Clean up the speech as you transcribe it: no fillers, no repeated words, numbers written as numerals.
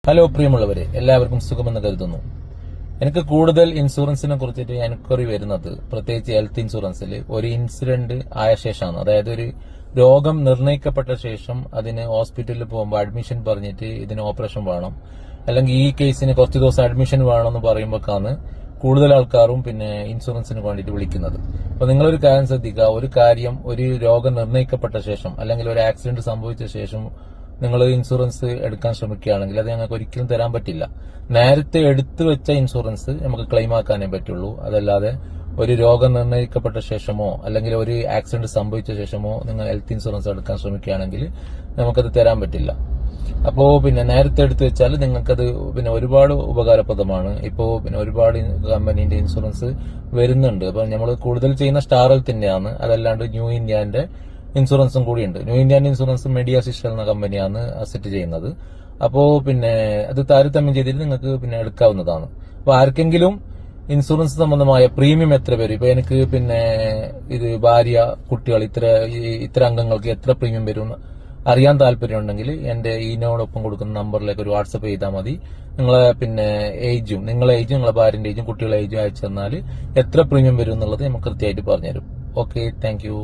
Hello പ്രിയമുള്ളവരെ, എല്ലാവർക്കും സുഖമെന്ന് കരുതുന്നു. എനിക്ക് കൂടുതൽ ഇൻഷുറൻസിനെ കുറിച്ചിട്ട് എൻക്വയറി വരുന്നത് പ്രത്യേകിച്ച് ഹെൽത്ത് ഇൻഷുറൻസിൽ ഒരു ഇൻസിഡന്റ് ആയ ശേഷമാണ്. അതായത് ഒരു രോഗം നിർണയിക്കപ്പെട്ട ശേഷം അതിന് ഹോസ്പിറ്റലിൽ പോകുമ്പോൾ അഡ്മിഷൻ പറഞ്ഞിട്ട് ഇതിന് ഓപ്പറേഷൻ വേണം, അല്ലെങ്കിൽ ഈ കേസിന് കുറച്ച് ദിവസം അഡ്മിഷൻ വേണമെന്ന് പറയുമ്പോഴാണ് കൂടുതൽ ആൾക്കാരും പിന്നെ ഇൻഷുറൻസിന് വേണ്ടിയിട്ട് വിളിക്കുന്നത്. അപ്പൊ നിങ്ങളൊരു കാര്യം ശ്രദ്ധിക്കുക, ഒരു രോഗം നിർണയിക്കപ്പെട്ട ശേഷം അല്ലെങ്കിൽ ഒരു ആക്സിഡന്റ് സംഭവിച്ച ശേഷം നിങ്ങൾ ഇൻഷുറൻസ് എടുക്കാൻ ശ്രമിക്കുകയാണെങ്കിൽ അത് ഞങ്ങൾക്ക് ഒരിക്കലും തരാൻ പറ്റില്ല. നേരത്തെ എടുത്തു വെച്ച ഇൻഷുറൻസ് നമുക്ക് ക്ലെയിം ആക്കാനേ പറ്റുള്ളൂ. അതല്ലാതെ ഒരു രോഗം നിർണ്ണയിക്കപ്പെട്ട ശേഷമോ അല്ലെങ്കിൽ ഒരു ആക്സിഡന്റ് സംഭവിച്ച ശേഷമോ നിങ്ങൾ ഹെൽത്ത് ഇൻഷുറൻസ് എടുക്കാൻ ശ്രമിക്കുകയാണെങ്കിൽ നമുക്കത് തരാൻ പറ്റില്ല. അപ്പോ നേരത്തെ എടുത്തു വെച്ചാൽ നിങ്ങൾക്കത് ഒരുപാട് ഉപകാരപ്രദമാണ്. ഇപ്പോ ഒരുപാട് കമ്പനീന്റെ ഇൻഷുറൻസ് വരുന്നുണ്ട്. അപ്പൊ നമ്മൾ കൂടുതൽ ചെയ്യുന്ന സ്റ്റാർ ഹെൽത്തിന്റെയാണ്, അതല്ലാണ്ട് ന്യൂ ഇന്ത്യന്റെ ഇൻഷുറൻസും കൂടിയുണ്ട്. ന്യൂ ഇന്ത്യൻ ഇൻഷുറൻസ് മെഡിയ സിസ്റ്റം എന്ന കമ്പനിയാണ് അസെറ്റ് ചെയ്യുന്നത്. അപ്പോ അത് താരതമ്യം ചെയ്തിട്ട് നിങ്ങൾക്ക് എടുക്കാവുന്നതാണ്. അപ്പൊ ആർക്കെങ്കിലും ഇൻഷുറൻസ് സംബന്ധമായ പ്രീമിയം എത്ര വരും, ഇപ്പൊ എനിക്ക് ഇത് ഭാര്യ, കുട്ടികൾ, ഇത്ര അംഗങ്ങൾക്ക് എത്ര പ്രീമിയം വരും അറിയാൻ താല്പര്യമുണ്ടെങ്കിൽ എന്റെ ഈനോടൊപ്പം കൊടുക്കുന്ന നമ്പറിലേക്ക് ഒരു വാട്സപ്പ് ചെയ്താൽ മതി. നിങ്ങളെ ഏജും, നിങ്ങളെ ഭാര്യന്റെ ഏജും കുട്ടികളുടെ ഏജും അയച്ചു തന്നാൽ എത്ര പ്രീമിയം വരും എന്നുള്ളത് നമുക്ക് കൃത്യമായിട്ട് പറഞ്ഞുതരും. Okay, thank you.